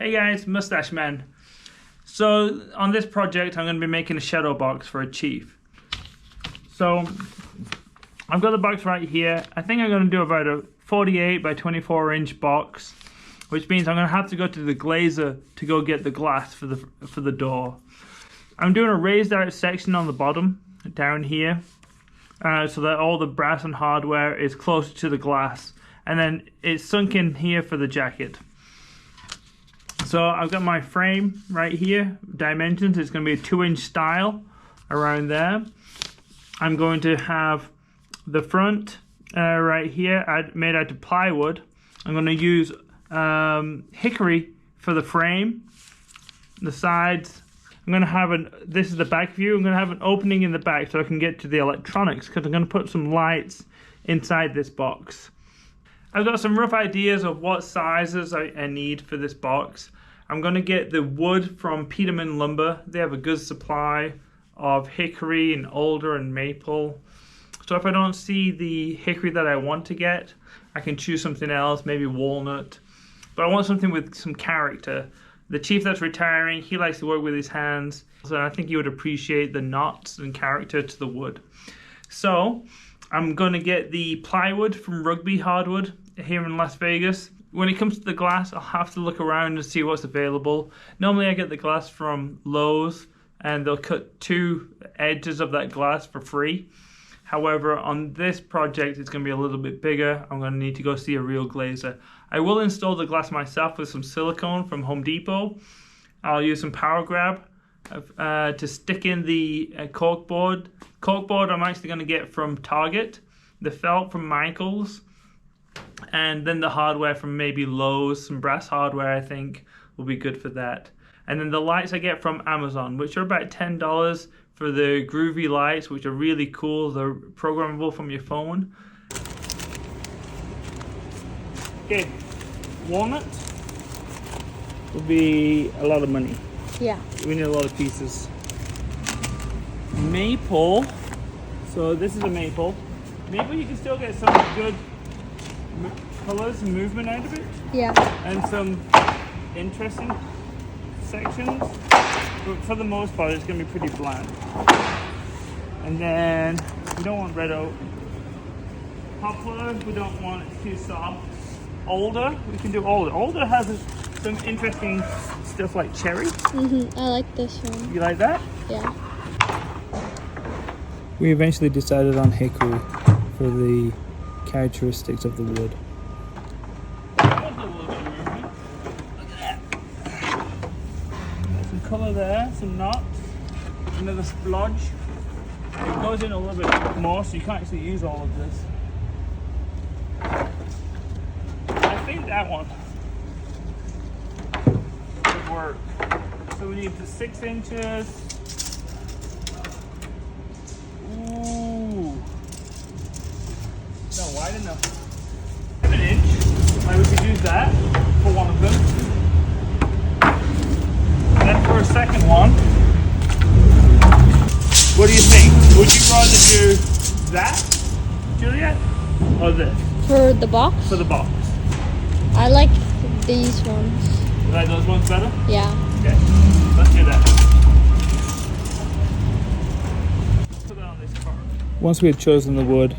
Hey guys, Mustache Man. So on this project I'm going to be making a shadow box for a chief. So I've got the box right here. I think I'm going to do about a 48 by 24 inch box, which means I'm going to have to go to the glazer to go get the glass for the door. I'm doing a raised out section on the bottom down here so that all the brass and hardware is closer to the glass, and then it's sunk in here for the jacket. So I've got my frame right here, dimensions. It's going to be a 2-inch style around there. I'm going to have the front right here made out of plywood. I'm going to use hickory for the frame. The sides, I'm going to have this is the back view. I'm going to have an opening in the back so I can get to the electronics, because I'm going to put some lights inside this box. I've got some rough ideas of what sizes I need for this box. I'm going to get the wood from Peterman Lumber. They have a good supply of hickory and alder and maple. So if I don't see the hickory that I want to get, I can choose something else, maybe walnut. But I want something with some character. The chief that's retiring, he likes to work with his hands, so I think he would appreciate the knots and character to the wood. So I'm going to get the plywood from Rugby Hardwood here in Las Vegas. When it comes to the glass, I'll have to look around and see what's available. Normally I get the glass from Lowe's, and they'll cut 2 edges of that glass for free. However, on this project, it's going to be a little bit bigger. I'm going to need to go see a real glazer. I will install the glass myself with some silicone from Home Depot. I'll use some power grab to stick in the corkboard. Corkboard I'm actually going to get from Target. The felt from Michaels. And then the hardware from maybe Lowe's, some brass hardware I think will be good for that. And then the lights I get from Amazon, which are about $10 for the groovy lights, which are really cool. They're programmable from your phone. Okay, walnut will be a lot of money. Yeah. We need a lot of pieces. Maple, so this is a maple. Maple you can still get some good colors and movement out of it. Yeah. And some interesting sections. But for the most part, it's going to be pretty bland. And then we don't want red oak. Poplar, we don't want it too soft. Alder, we can do alder. Alder has some interesting stuff like cherry. I like this one. You like that? Yeah. We eventually decided on hickory for the characteristics of the wood. That was a little bit of movement. Look at that. There's some colour there, some knots, another splodge. It goes in a little bit more, so you can't actually use all of this. I think that one would work. So we need the 6 inches. Ooh. Not wide enough. 7 inch. Like we could use that for one of them. And then for a second one, what do you think? Would you rather do that, Juliet, or this? For the box? For the box. I like these ones. You like those ones better? Yeah. Okay, let's do that. Put that on this card. Once we had chosen the wood,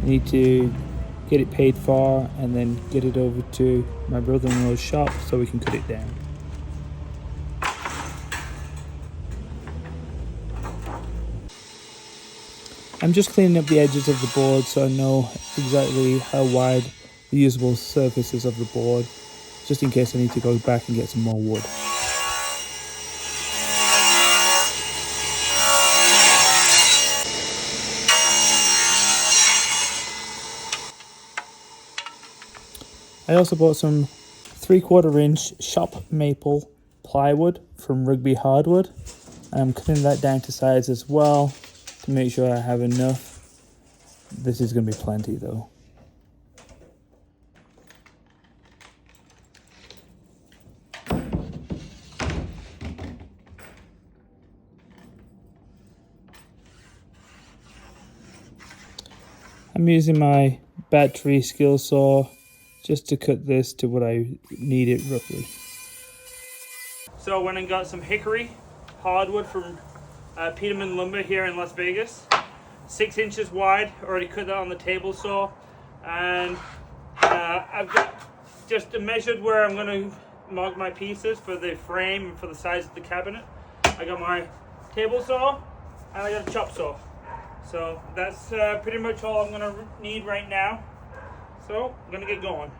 we need to get it paid for and then get it over to my brother-in-law's shop so we can cut it down. I'm just cleaning up the edges of the board so I know exactly how wide the usable surface is of the board, just in case I need to go back and get some more wood. I also bought some 3/4 inch shop maple plywood from Rugby Hardwood. I'm cutting that down to size as well to make sure I have enough. This is going to be plenty though. I'm using my battery skill saw just to cut this to what I need it roughly. So I went and got some hickory hardwood from Peterman Lumber here in Las Vegas. 6 inches wide, already cut that on the table saw. And I've got just measured where I'm going to mark my pieces for the frame and for the size of the cabinet. I got my table saw and I got a chop saw. So that's pretty much all I'm going to need right now. So I'm going to get going.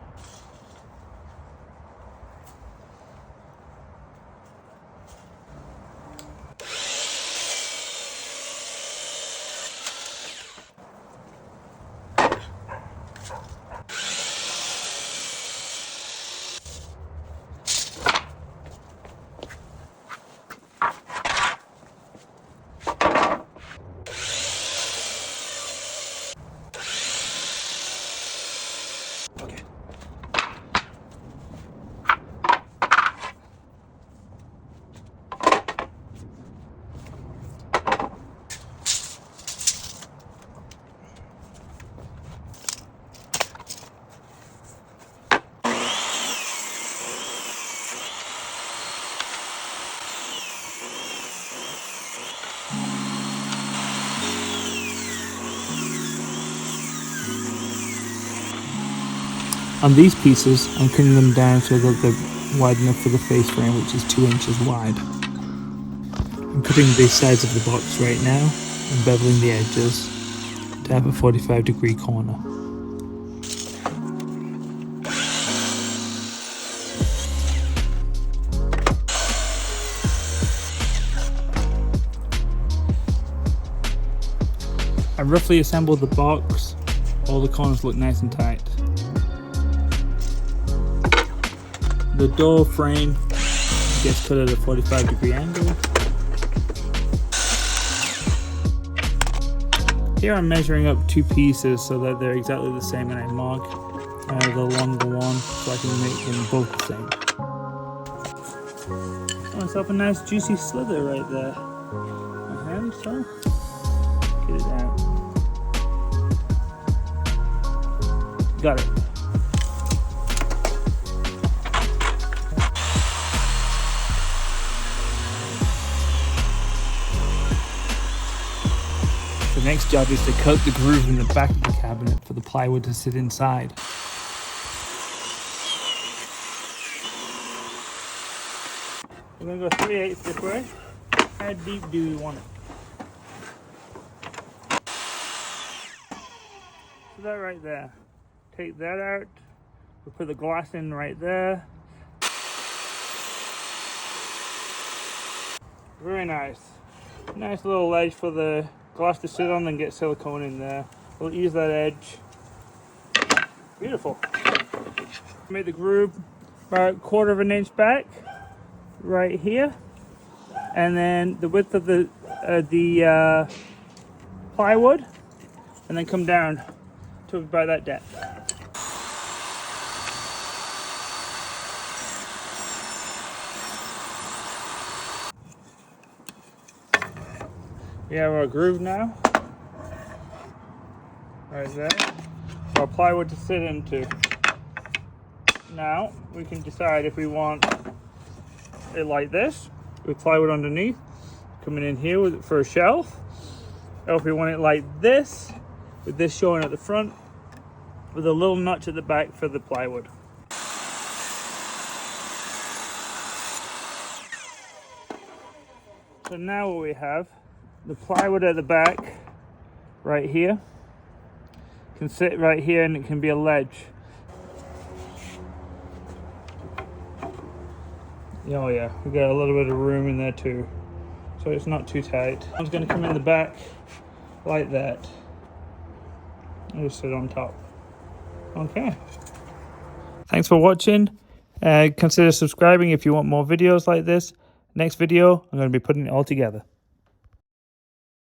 On these pieces, I'm cutting them down so that they're wide enough for the face frame, which is 2 inches wide. I'm cutting the sides of the box right now and beveling the edges to have a 45-degree corner. I roughly assembled the box. All the corners look nice and tight. The door frame gets cut at a 45-degree angle. Here I'm measuring up 2 pieces so that they're exactly the same, and I mark the longer one so I can make them both the same. Got myself a nice juicy slither right there. So get it out. Got it. The next job is to cut the groove in the back of the cabinet for the plywood to sit inside. We're going to go 3/8 this way. How deep do we want it? So that right there. Take that out. We'll put the glass in right there. Very nice. Nice little ledge for the glass to sit on and get silicone in there. We'll use that edge. Beautiful. Made the groove about 1/4 inch back, right here, and then the width of the plywood, and then come down to about that depth. We have our groove now, right there, for our plywood to sit into. Now we can decide if we want it like this, with plywood underneath, coming in here with it for a shelf, or if we want it like this, with this showing at the front, with a little notch at the back for the plywood. So now what we have, the plywood at the back, right here, can sit right here and it can be a ledge. Oh yeah, we got a little bit of room in there too, so it's not too tight. I'm just going to come in the back like that and just sit on top. Okay. Thanks for watching. Consider subscribing if you want more videos like this. Next video, I'm going to be putting it all together.